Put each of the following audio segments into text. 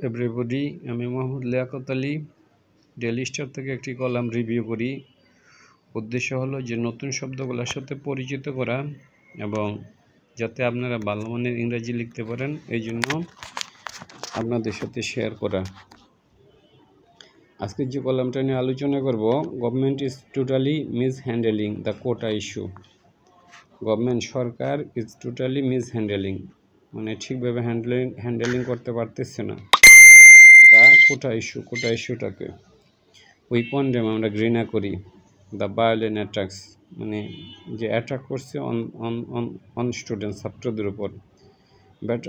Everybody, আমি Mohammad Liaquat Ali daily star থেকে একটি কলাম রিভিউ করি। উদ্দেশ্য হলো যে নতুন শব্দগুলোর সাথে পরিচিত করা এবং যাতে আপনারা ভালো মানের ইংরেজি লিখতে পারেন এই জন্য আপনাদের সাথে শেয়ার করা। আজকে যে কলামটা নিয়ে আলোচনা করব, government is totally mishandling the quota issue. Government সরকার ইজ টোটালি মিসহ্যান্ডেলিং মানে ঠিকভাবে হ্যান্ডেলিং করতে পারতেছে না দ্য কোটা ইস্যুটাকে। উই কনডেম আমরা ঘৃণা করি দ্য ভায়োলেন্ট অ্যাটাকস মানে যে অ্যাটাক করছে অন স্টুডেন্ট ছাত্রদের উপর। বাট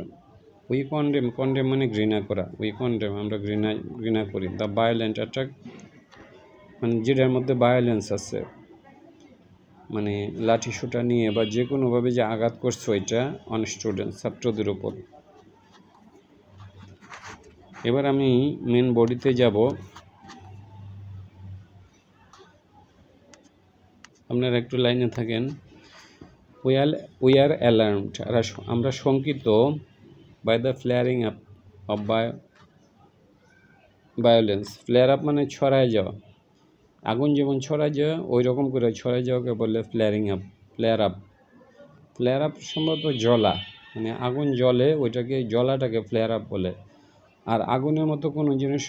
উই কনডেম মানে ঘৃণা করা, উই কনডেম আমরা ঘৃণা করি দ্য ভায়োলেন্ট অ্যাটাক মানে যেটার মধ্যে ভায়োলেন্স আছে, মানে লাঠি সোঁটা নিয়ে বা যে কোনোভাবে যে আঘাত করছে ওইটা অন স্টুডেন্ট ছাত্রদের উপর। এবার আমি মেন বডিতে যাব। আপনারা একটু লাইনে থাকেন। উই আর অ্যালার্মড আমরা শঙ্কিত by the flaring up of violence. Flare up মানে ছড়ায় যাওয়া, আগুন যেমন ছড়ায় যাওয়া ওই রকম করে ছড়ায় যাওয়াকে বলে ফ্লেয়ারিং আপ। ফ্লেয়ার আপ সম্ভবত জ্বলা, মানে আগুন জ্বলে ওইটাকে জ্বলাটাকে ফ্লেয়ার আপ বলে, আর আগুনের মতো কোনো জিনিস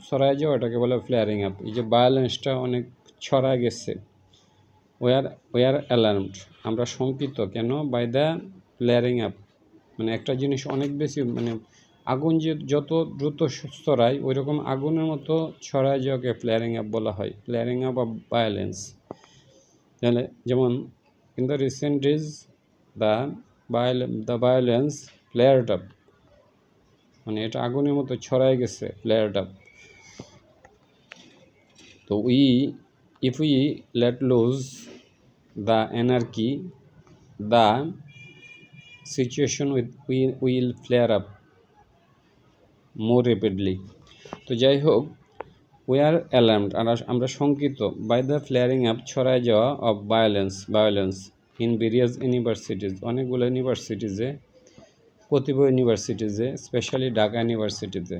ছড়ায় যাওয়া ওটাকে বলে ফ্লেয়ারিং আপ। এই যে ভায়োলেন্সটা অনেক ছড়ায় গেছে। উই আর অ্যালার্মড আমরা শঙ্কিত কেন বাই দ্য ফ্লেয়ারিং আপ মানে একটা জিনিস অনেক বেশি মানে আগুন যে যত দ্রুত ছড়ায় ওই রকম আগুনের মতো ছড়ায় যাওয়াকে ফ্লেয়ারিং আপ বলা হয়, ফ্লেয়ারিং আপ অফ ভায়োলেন্স। তাহলে যেমন in the recent days the violence flared up মানে এটা আগুনের মতো ছড়ায় গেছে, ফ্লেয়ারড আপ। তো if we let loose the anarchy, the situation will flare up more rapidly. তো যাই হোক, we are alarmed আমরা শঙ্কিত by the flaring up ছড়ায় যাওয়া of violence in various universities অনেকগুলো ইউনিভার্সিটিজে, প্রতিভা ইউনিভার্সিটিজে, স্পেশালি ঢাকা ইউনিভার্সিটিতে।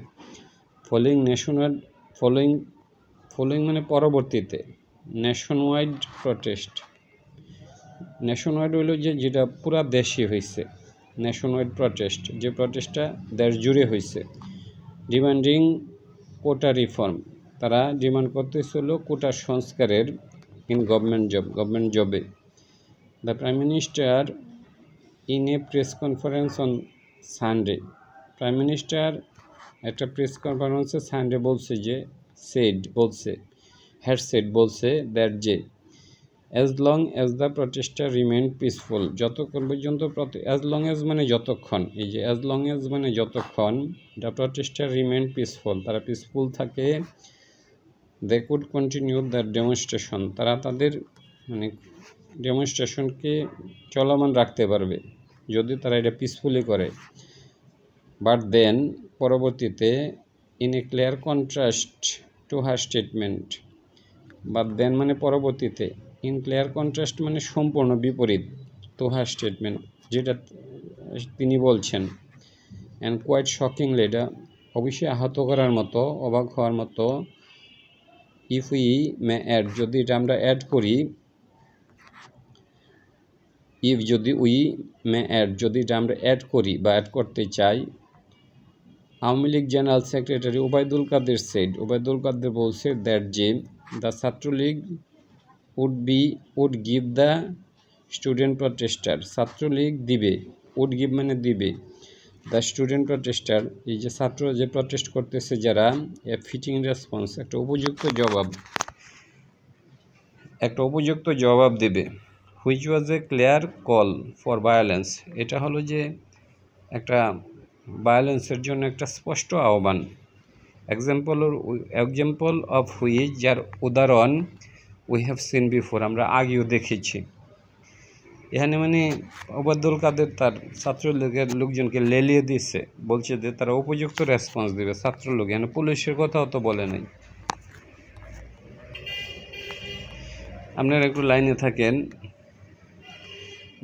ফলোয়িং মানে পরবর্তীতে। নেশনওয়াইড প্রটেস্ট, নেশনওয়াইড হইল যেটা পুরা দেশে হয়েছে। নেশনওয়াইড প্রটেস্ট যে প্রটেস্টটা দেশ জুড়ে হয়েছে। ডিমান্ডিং কোটা রিফর্ম তারা ডিমান্ড করতেছিল কোটা সংস্কারের ইন গভর্নমেন্ট জবে। The prime minister in a press conference on Sunday, prime minister একটা প্রেস কনফারেন্সে সানডে বলছে যে বলছে দ্যাট যে as long as the protester remain peaceful যতক্ষণ পর্যন্ত, অ্যাজ লং অ্যাজ মানে যতক্ষণ, এই যে অ্যাজ লং অ্যাজ মানে যতক্ষণ দ্য প্রটেস্টার রিমেইন পিসফুল তারা পিসফুল থাকে, they could continue the demonstration তারা তাদের মানে ডেমনস্ট্রেশনকে চলমান রাখতে পারবে যদি তারা এটা পিসফুলি করে। বাট দেন পরবর্তীতে in a clear contrast to her statement, but then মানে পরবর্তীতে, ইন ক্লিয়ার কন্ট্রাস্ট মানে সম্পূর্ণ বিপরীত, টু হার স্টেটমেন্ট যেটা তিনি বলছেন। অ্যান্ড কোয়াইট শকিংলি এটা অবশ্যই আহত করার মতো, অবাক হওয়ার মতো। ইফ উই মে অ্যাড যদি এটা আমরা অ্যাড করি, যদি এটা আমরা অ্যাড করি বা অ্যাড করতে চাই। আওয়ামী লীগ জেনারেল সেক্রেটারি ওবায়দুল কাদের বলছে দ্যাট যে the Chhatra League would give the student protester, Chhatra League দিবে, উড গিভ মানে দিবে, দ্য স্টুডেন্ট প্রটেস্টার এই যে ছাত্র যে প্রটেস্ট করতেছে যারা, এ ফিটিং রেসপন্স একটা উপযুক্ত জবাব দেবে। Which was A clear call for violence এটা হলো যে একটা ভায়োলেন্সের জন্য একটা স্পষ্ট আহ্বান। এক্সাম্পল অফ হুইচ যার উদাহরণ উই হ্যাভ সিন বিফোর আমরা আগেও দেখেছি। এখানে মানে ওবায়দুল কাদের তার ছাত্রলীগের লোকজনকে লেলিয়ে দিচ্ছে, বলছে যে তারা উপযুক্ত রেসপন্স দেবে ছাত্রলীগ, এখানে পুলিশের কথাও তো বলে নাই। আপনারা একটু লাইনে থাকেন।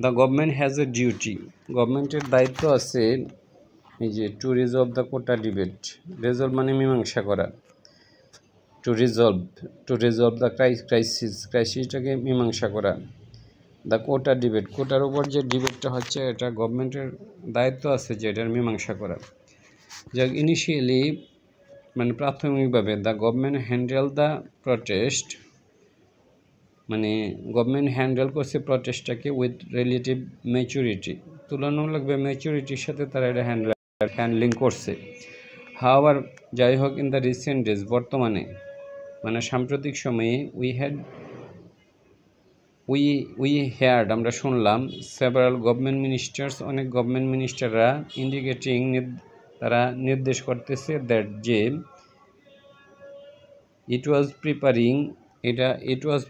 The government has a duty গভর্নমেন্টের দায়িত্ব আছে এই যে to resolve the quota debate, resolve মানে মীমাংসা করা, টু রিজলভ দ্য ক্রাইসিসটাকে মীমাংসা করা, দ্য কোটা ডিবেট, কোটার উপর যে ডিবেটটা হচ্ছে এটা গভর্নমেন্টের দায়িত্ব আছে যে এটার মীমাংসা করা। যাক, ইনিশিয়ালি মানে প্রাথমিকভাবে the government handle the protest, মানে গভর্নমেন্ট হ্যান্ডেল করছে প্রটেস্টটাকে উইথ রিলেটিভ ম্যাচুরিটি, তুলনামূলকভাবে ম্যাচুরিটির সাথে তারা এটা হ্যান্ডলিং করছে। হাওয়ার যাই হোক, ইন দ্য রিসেন্ট ডেজ, বর্তমানে মানে সাম্প্রতিক সময়ে উই হ্যাড আমরা শুনলাম সেভারাল গভর্নমেন্ট মিনিস্টার্স, অনেক গভর্নমেন্ট মিনিস্টাররা ইন্ডিকেটিং তারা নির্দেশ করতেছে দ্যাট যে ইট ওয়াজ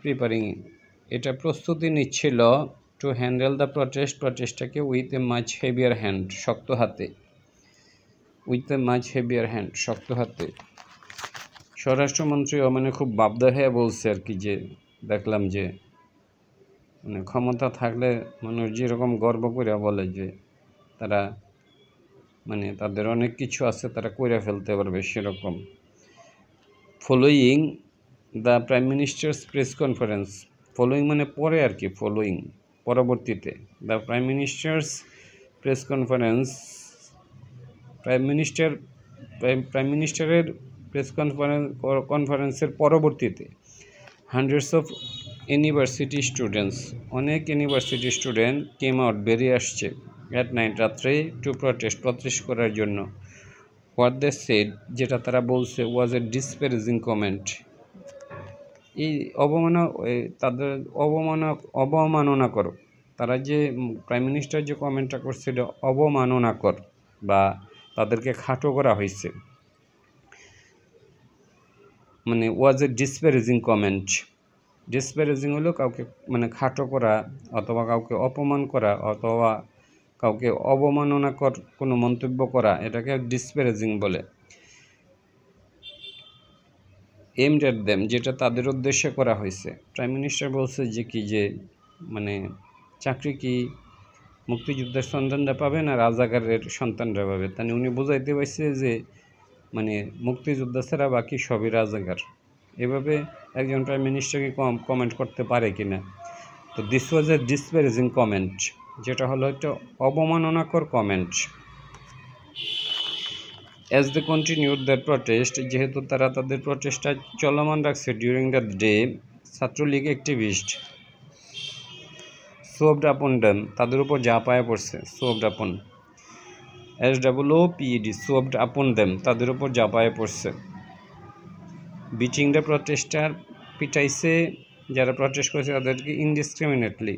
প্রিপারিং এটা প্রস্তুতি নিচ্ছিল টু হ্যান্ডেল দ্য প্রটেস্টটাকে with a much heavier hand, শক্ত হাতে, স্বরাষ্ট্রমন্ত্রীও মানে খুব বাধ্য হয়ে বলছে আর কি, যে দেখলাম যে মানে ক্ষমতা থাকলে মানুষ যেরকম গর্ব করে বলে যে তারা মানে তাদের অনেক কিছু আছে তারা কইরা ফেলতে পারবে, সেরকম। Following the prime minister's press conference, following মানে পরে আর কি, পরবর্তীতে the prime minister's press conference, prime মিনিস্টারের প্রেস কনফারেন্সের পরবর্তীতে হান্ড্রেডস অফ ইউনিভার্সিটি স্টুডেন্টস, অনেক ইউনিভার্সিটি স্টুডেন্ট কেম আউট, বেরিয়ে আসছে অ্যাট নাইট, রাত্রে, টু প্রটেস্ট করার জন্য। হোয়াট দে সেড, যেটা তারা বলছে, ওয়াজ এ ডিসপ্যারেজিং কমেন্ট, এই তাদের অবমাননাকর, তারা যে প্রাইম মিনিস্টার যে কমেন্টটা করছে এটা অবমাননাকর বা তাদেরকে খাটো করা হয়েছে, মানে ওয়াজ এ ডিসপ্যারেজিং কমেন্ট। ডিসপ্যারেজিং হলো কাউকে মানে খাটো করা অথবা কাউকে অপমান করা অথবা কাউকে অবমাননাকর কোনো মন্তব্য করা, এটাকে ডিসপ্যারেজিং বলে। এইমড অ্যাট দেম, যেটা তাদের উদ্দেশ্যে করা হয়েছে। প্রাইম মিনিস্টার বলছে যে কি, যে মানে চাকরি কি মুক্তিযোদ্ধার সন্তানরা পাবে না রাজাকারের সন্তানরা পাবে, তাই উনি বোঝাইতে পারছে যে মানে মুক্তিযোদ্ধা ছাড়া বাকি সবই রাজাকার। এভাবে একজন প্রাইম মিনিস্টারকে কমেন্ট করতে পারে কিনা। তো দিস ওয়াজ এ ডিসপ্যারেজিং কমেন্ট, যেটা হলো একটা অবমাননাকর comment. As they continued their protest, যেহেতু তারা তাদের প্রটেস্টটা চলমান রাখছে during the day, Chhatra League activist shoved upon them, তাদের উপর ঝাঁপায় পড়ছে, সোভড আপন, SOOPED, সোভড আপন দেম, তাদের উপর ঝাঁপায় পড়ছে। বিটিং দ্য প্রটেস্টার, পিটাইছে যারা প্রটেস্ট করেছে তাদেরকে ইনডিসক্রিমিনেটলি,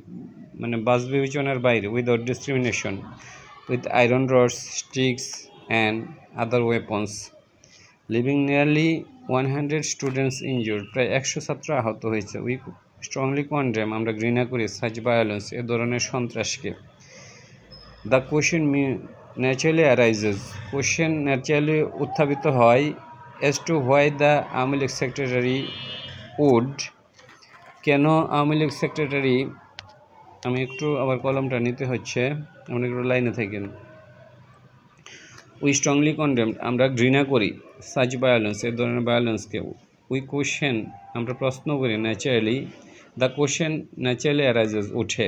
মানে বাস বিবেচনার বাইরে, without discrimination, with iron roads, sticks and other weapons, living nearly 100 students injured, প্রায় 100 ছাত্র আহত হয়েছে। উই স্ট্রংলি কনডেম, আমরা ঘৃণা করি সাচ ভায়োলেন্স, এ ধরনের সন্ত্রাসকে। The question naturally arises, question naturally উত্থাপিত হয়, as to why the Awami League secretary would, কেন আওয়ামী লীগ সেক্রেটারি, আমি একটু আবার কলমটা নিতে হচ্ছে, আমরা একটু লাইনে থাকেন। উই স্ট্রংলি কনডেমড, আমরা ঘৃণা করি সাচ ভায়োলেন্স, এ ধরনের ভায়োলেন্সকে। উই কোয়েশ্চেন, আমরা প্রশ্ন করি, naturally, the question naturally arises, উঠে,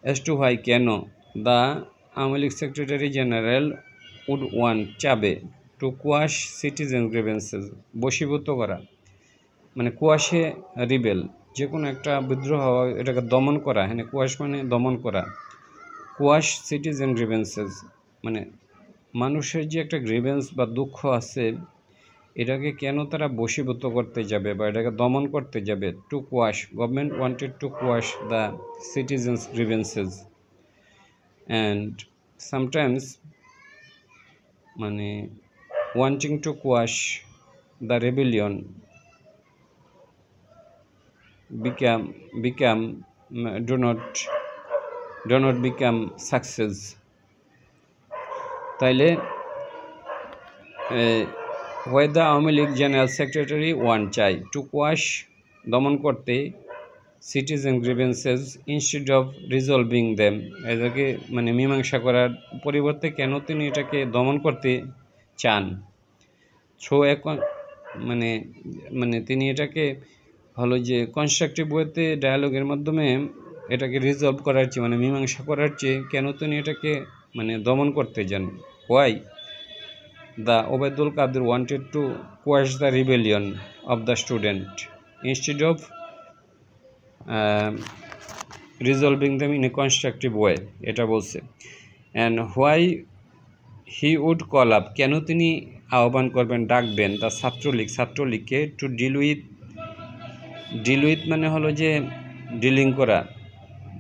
as to why, কেন, the Awami League secretary general would want, চাবে, টু কোয়াশ সিটিজেন গ্রিভেন্সেস, বশীভূত করা, মানে কোয়াশে রিবেল, যে কোনো একটা বিদ্রোহ এটাকে দমন করা, হ্যাঁ, কোয়াশ মানে দমন করা, কোয়াশ সিটিজেন গ্রিভেন্সেস, মানে মানুষের যে একটা গ্রিভেন্স বা দুঃখ আছে এটাকে কেন তারা বশীভূত করতে যাবে বা এটাকে দমন করতে যাবে। To quash, government wanted to quash the citizens grievances and sometimes, মানে wanting to quash the rebellion do not become success, তাইলে why the Awami League general secretary one, চাই, টু কোয়াশ, দমন করতে, citizen grievances instead of resolving them, এটাকে মানে মীমাংসা করার পরিবর্তে কেন তিনি এটাকে দমন করতে চান। থ্রো মানে মানে তিনি এটাকে হলো যে কনস্ট্রাকটিভ ওয়েতে ডায়ালগের মাধ্যমে এটাকে রিজলভ করার চেয়ে মানে মীমাংসা করার চেয়ে কেন তিনি এটাকে মানে দমন করতে যান। Why the Obaidul Quader wanted to quash the rebellion of the student instead of resolving them in a constructive way, এটা বলছে। And why he would call up, কেন তিনি আহ্বান করবেন, ডাকবেন দ্য ছাত্রলীগকে টু ডিল উইথ মানে হলো যে ডিলিং করা,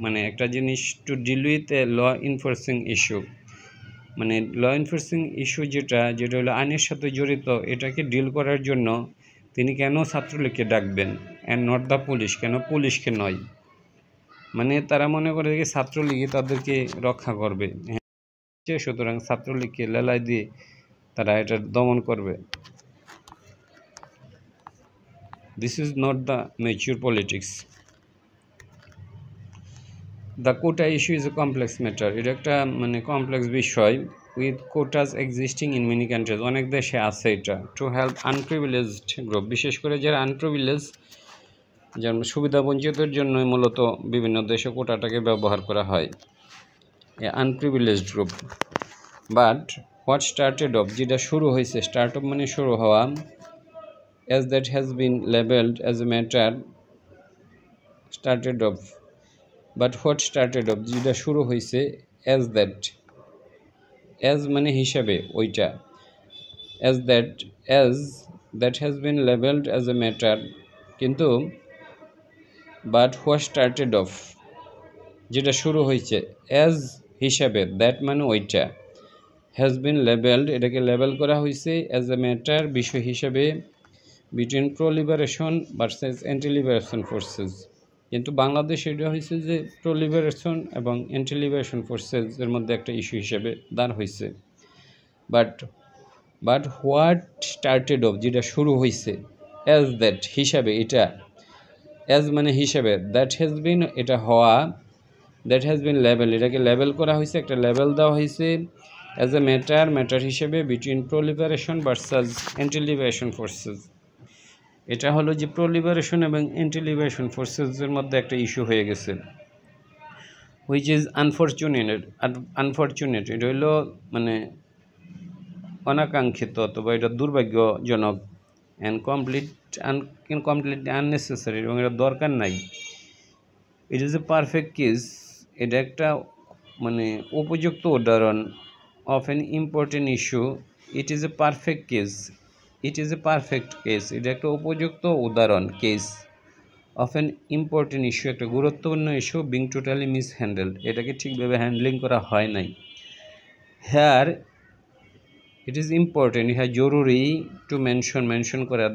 মানে একটা জিনিস to deal with a law enforcing issue, মানে ল এনফোর্সিং ইস্যু যেটা হলো আইনের সাথে জড়িত, এটাকে ডিল করার জন্য তিনি কেন ছাত্রলীগকে ডাকবেন। অ্যান্ড নট দ্য পুলিশ, কেন পুলিশকে নয়, মানে তারা মনে করে যে ছাত্রলীগই তাদেরকে রক্ষা করবে, সুতরাং ছাত্রলীগকে লেলাই দিয়ে তারা এটা দমন করবে। This is not the mature politics. The quota issue is a complex matter, এটা একটা মানে কমপ্লেক্স বিষয়। With quotas existing in many countries, অনেক দেশে আছে এটা। টু হেল্প আনপ্রিভিলেজড গ্রুপ, বিশেষ করে যারা আনপ্রিভিলেজ, যেমন সুবিধাবঞ্চিতদের জন্য মূলত বিভিন্ন দেশে কোটাটাকে ব্যবহার করা হয়, a unprivileged group. But what started off, যেটা শুরু হয়েছে, স্টার্ট অফ মানে শুরু হওয়া, as that has been labeled as a matter started off, but what started off, যেটা শুরু হয়েছে, as মানে হিসাবে ওইটা, as that has been labeled as a matter, কিন্তু but what started off, যেটা শুরু হয়েছে as হিসাবে, that মানে ওইটা, has been labeled, এটাকে লেবেল করা হয়েছে as a matter বিষয় হিসাবে, between pro liberation versus anti liberation forces, কিন্তু বাংলাদেশে এটা হয়েছে যে প্রো লিবারেশন এবং অ্যান্টি লিবারেশন ফোর্সেসের মধ্যে একটা ইস্যু হিসেবে দাঁড় হয়েছে। বাট হোয়াট স্টার্টেড অফ, যেটা শুরু হয়েছে, অ্যাজ দ্যাট হিসাবে, এটা অ্যাজ মানে হিসাবে, দ্যাট হ্যাজ বিন এটা হওয়া, দ্যাট হ্যাজ বিন লেবেল, এটাকে লেবেল করা হয়েছে, একটা লেবেল দেওয়া হয়েছে অ্যাজ এ ম্যাটার হিসেবে, between pro liberation versus anti liberation forces. এটা হলো যে প্রো লিবারেশন এবং অ্যান্টি লিবারেশন ফোর্সেসের মধ্যে একটা ইস্যু হয়ে গেছে, হুইচ ইজ আনফরচুনেট, এটা হলো মানে অনাকাঙ্ক্ষিত অথবা এটা দুর্ভাগ্যজনক, অ্যান্ড কমপ্লিটলি আননেসেসারি, এবং এটা দরকার নাই। It is a perfect case, এটা একটা মানে উপযুক্ত উদাহরণ, of an important issue. It is a perfect case, এটা একটা উপযুক্ত উদাহরণ, case of an important issue, একটা গুরুত্বপূর্ণ ইস্যু, বিং টোটালি মিসহ্যান্ডেলড, এটাকে ঠিকভাবে হ্যান্ডলিং করা হয় নাই। হেয়ার ইট ইজ ইম্পর্টেন্ট, ইহা জরুরি, টু মেনশন করা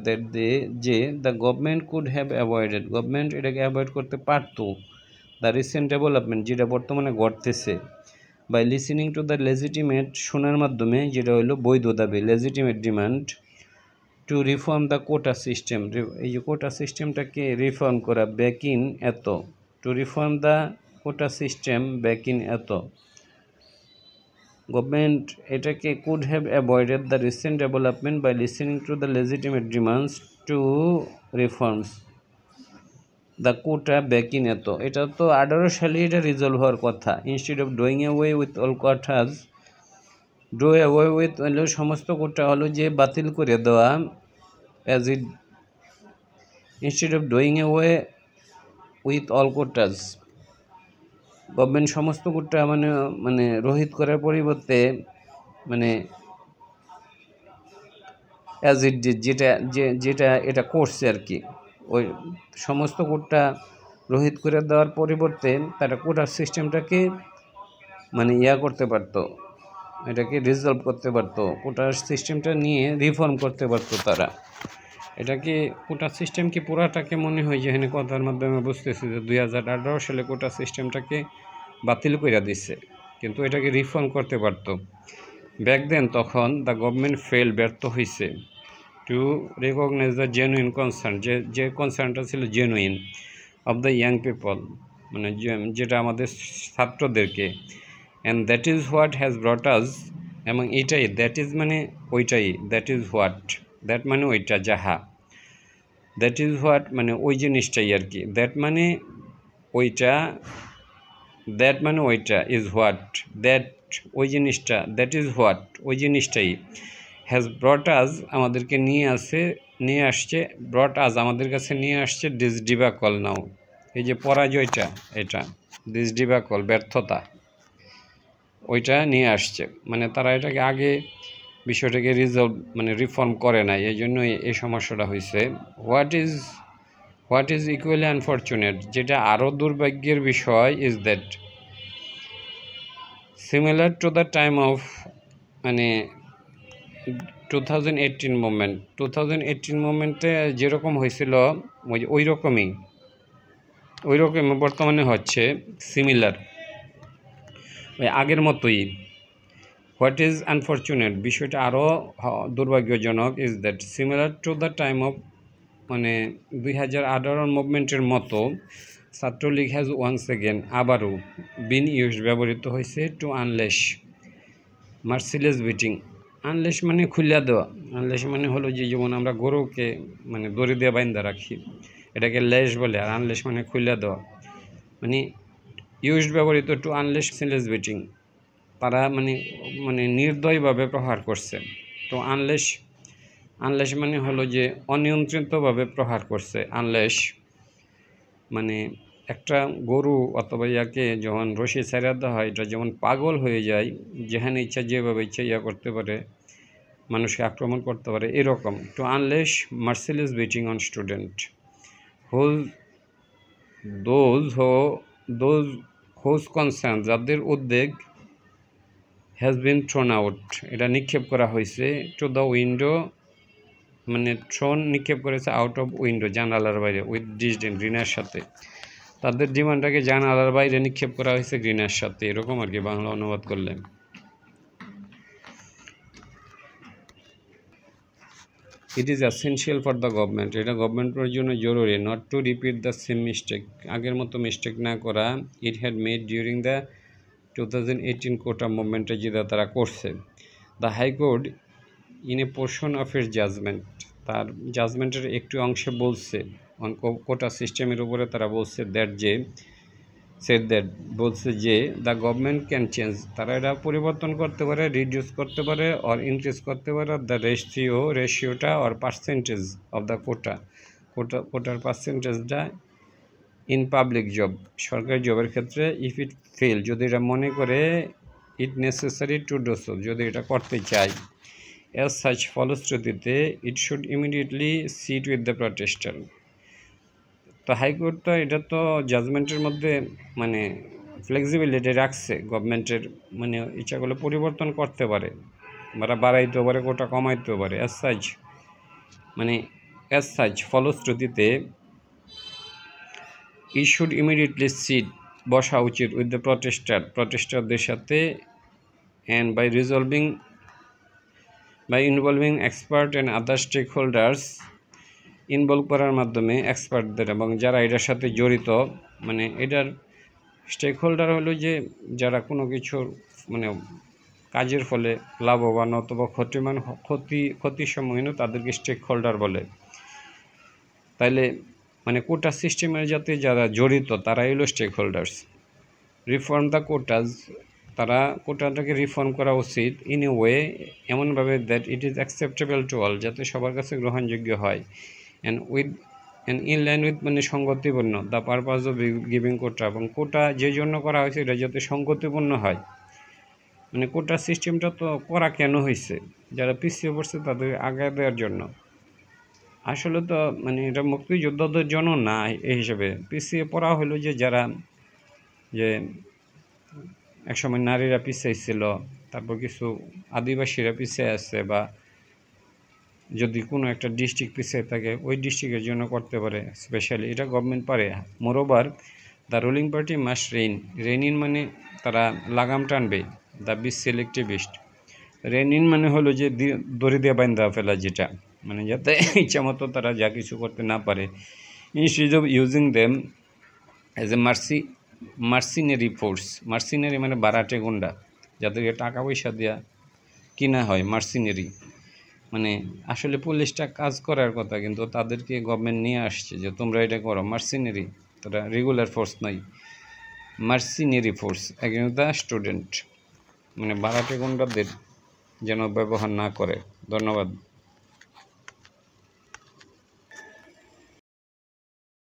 যে the government could have avoided, government এটাকে অ্যাভয়েড করতে পারতো, দ্য রিসেন্ট ডেভেলপমেন্ট, যেটা বর্তমানে ঘটতেছে, by listening to the legitimate, শোনার মাধ্যমে, যেটা হলো বৈধ দাবি, legitimate demand, to reform the quota system, এই যে কোটা সিস্টেমটাকে রিফর্ম করা, ব্যাক ইন এত, to reform the quota system back in এত, গভর্নমেন্ট এটাকে could have avoided the recent development by listening to the legitimate demands two reforms the quota back in এত, এটা তো 18 সালে এটা রিজলভ হওয়ার কথা। Instead of doing away with all quotas, do away with হলো সমস্ত কোটা হলো যে বাতিল করে দেওয়া, as it instead of doing away with all quotas, government সমস্ত কোটা মানে রহিত করার পরিবর্তে মানে অ্যাজ ইট ডিড, যেটা এটা করছে আর কি, ওই সমস্ত কোটা রহিত করে দেওয়ার পরিবর্তে তারা কোটার সিস্টেমটাকে মানে করতে পারতো, এটাকে রিজলভ করতে পারতো, কোটার সিস্টেমটা নিয়ে রিফর্ম করতে পারতো তারা। এটাকে কোটা সিস্টেমকে পুরাটাকে মনে হয় যে এখানে কথার মাধ্যমে বুঝতেছি যে 2018 সালে কোটা সিস্টেমটাকে বাতিল করে দিচ্ছে, কিন্তু এটাকে রিফর্ম করতে পারতো। ব্যাক দেন তখন দ্য গভর্নমেন্ট ফেল, ব্যর্থ হয়েছে, to recognise the genuine concern, যে কনসার্নটা ছিল genuine, of the young people, মানে যেটা আমাদের ছাত্রদেরকে। And that is what has brought us, এবং এইটাই, দ্যাট ইজ মানে ওইটাই, দ্যাট ইজ হোয়াট, দ্যাট মানে ওইটা, যাহা, দ্যাট ইজ হোয়াট মানে ওই জিনিসটাই আর কি, দ্যাট মানে ওইটা, দ্যাট মানে ওইটা, ইজ হোয়াট, দ্যাট ওই জিনিসটা, দ্যাট ইজ হোয়াট ওই জিনিসটাই, হ্যাজ ব্রট আস আমাদেরকে নিয়ে আসছে, ব্রট আস আমাদের কাছে নিয়ে আসছে, দিস ডিবাকল নাও, এই যে পরাজয়টা, এটা দিস ডিবাকল ব্যর্থতা, ওইটা নিয়ে আসছে, মানে তারা এটাকে আগে বিষয়টাকে মানে রিফর্ম করে নাই, এই জন্য এই সমস্যাটা হয়েছে। হোয়াট ইজ ইকুয়ালি আনফর্চুনেট, যেটা আরও দুর্ভাগ্যের বিষয়, is that similar to the time of, মানে 2018 মুভমেন্ট, 2018 মুভমেন্টে যেরকম হয়েছিল ওই রকমই বর্তমানে হচ্ছে, সিমিলার, ওই আগের মতোই। হোয়াট ইজ আনফর্চুনেট, বিষয়টা আরও দুর্ভাগ্যজনক, is that similar to the time of, মানে 2018 মুভমেন্টের মতো, ছাত্রলীগ হ্যাজ ওয়ান্স এগেন আবারও বিন ইউজ ব্যবহৃত হয়েছে, টু আনলেশ মার্সিলেস বিটিং। আনলেশ মানে খুলিয়া দেওয়া, আনলেশ মানে হলো যে যেমন আমরা গরুকে মানে দড়ি দিয়ে বাইন্দা রাখি, এটাকে লেশ বলে, আর আনলেশ মানে খুলিয়া দেওয়া, মানে ইউজ ব্যবহৃত, টু আনলেশ মার্সিলেস বিটিং, তারা মানে নির্দয়ভাবে প্রহার করছে। তো আনলেশ মানে হলো যে অনিয়ন্ত্রিতভাবে প্রহার করছে, আনলেশ মানে একটা গরু অথবা ইয়াকে যখন রশি ছাড়িয়ে দেওয়া হয়, এটা যেমন পাগল হয়ে যায়, যেখানে ইচ্ছা যেভাবে ইচ্ছা ইয়া করতে পারে, মানুষকে আক্রমণ করতে পারে, এরকম। To unleash merciless beating on student whose concern, যাদের উদ্বেগ, হ্যাজ বিন থ্রোন আউট, এটা নিক্ষেপ করা হয়েছে, টু দ্য উইন্ডো, মানে থ্রোন নিক্ষেপ করেছে, আউট অফ উইন্ডো জানালার বাইরে, উইথ ডিসডেন ঘৃণার সাথে, তাদের ডিমান্ডটাকে জানালার বাইরে নিক্ষেপ করা হয়েছে ঘৃণার সাথে, এরকম আর কি বাংলা অনুবাদ করলে। It is essential for the government, এটা গভর্নমেন্টের জন্য জরুরি, not to repeat the same mistake, আগের মতো মিস্টেক না করা, it had made during the 2018 quota মুভমেন্টে যেটা তারা করছে। The high court in a portion of its judgment, তার জাজমেন্টের একটি অংশে বলছে, কোটা সিস্টেমের উপরে তারা বলছে, বলছে যে দ্য গভর্নমেন্ট ক্যান চেঞ্জ, তারা এটা পরিবর্তন করতে পারে, রিডিউস করতে পারে, অর ইনক্রিজ করতে পারে, দ্য রেশিওটা অর পার্সেন্টেজ অফ দ্য কোটার পার্সেন্টেজটা ইন পাবলিক জব, সরকারি জবের ক্ষেত্রে, ইফ ইট ফেল, যদি এটা মনে করে, it necessary to do so, যদি এটা করতে চায়, অ্যাজ সাচ ফলশ্রুতিতে, it should immediately sit with the protester. তো হাইকোর্ট তো এটা তো জাজমেন্টের মধ্যে মানে ফ্লেক্সিবিলিটি রাখছে, গভর্নমেন্টের মানে ইচ্ছা করলে পরিবর্তন করতে পারে, বা বাড়াইতেও পারে, কোটা কমাইতেও পারে, অ্যাজ সাচ ফলশ্রুতিতে, ই শুড ইমিডিয়েটলি সিট বসা উচিত, উইথ দ্য প্রটেস্টারদের সাথে, and by involving expert and other stakeholders, involve করার মাধ্যমে এক্সপার্টদের এবং যারা এটার সাথে জড়িত, মানে এটার স্টেক হোল্ডার হলো যে যারা কোনো কিছুর মানে কাজের ফলে লাভবান অথবা ক্ষতির সম্মুখীন, তাদেরকে স্টেক হোল্ডার বলে। তাইলে মানে কোটা সিস্টেমের যাতে যারা জড়িত তারাই হলো stakeholders. Reform the quotas, তারা কোটাটাকে রিফর্ম করা উচিত, ইন এ ওয়ে, এমনভাবে that it is acceptable to all, যাতে সবার কাছে গ্রহণযোগ্য হয়, অ্যান্ড ইন লাইন উইথ মানে সঙ্গতিপূর্ণ, দ্য পারপাস অফ গিভিং কোটা, এবং কোটা যে জন্য করা হয়েছে এটা যাতে সঙ্গতিপূর্ণ হয়। মানে কোটা সিস্টেমটা তো করা কেন হয়েছে, যারা পিছিয়ে পড়ছে তাদের আগায় দেওয়ার জন্য, আসলে তো মানে এটা মুক্তিযোদ্ধাদের জন্য না, এই হিসেবে পিছিয়ে পড়া হলো যে যারা যে একসময় নারীরা পিছিয়ে ছিল, তারপর কিছু আদিবাসীরা পিছিয়ে আছে, বা যদি কোনো একটা ডিস্ট্রিক্ট পিছিয়ে থাকে ওই ডিস্ট্রিক্টের জন্য করতে পারে স্পেশালি, এটা গভর্নমেন্ট পারে। Moreover the ruling party must rain in মানে তারা লাগাম টানবে, দ্য বি সিলেক্টিভিস্ট, রেইন ইন মানে হলো যে দড়ি দিয়ে বাইন্ধা ফেলা, যেটা মানে যাতে ইচ্ছা মতো তারা যা কিছু করতে না পারে, instead of using them as a mercenary force. Mercenary মানে বারাটে গুন্ডা, যাদেরকে টাকা পয়সা দেওয়া কিনা হয় মার্সিনারি। মানে আসলে পুলিশটা কাজ করার কথা, কিন্তু তাদেরকে গভর্নমেন্ট নিয়ে আসছে যে তোমরা এটা করো। মার্সিনারি, তারা রেগুলার ফোর্স নয়, mercenary force against the student, মানে বারাটে গুন্ডাদের যেন ব্যবহার না করে। ধন্যবাদ।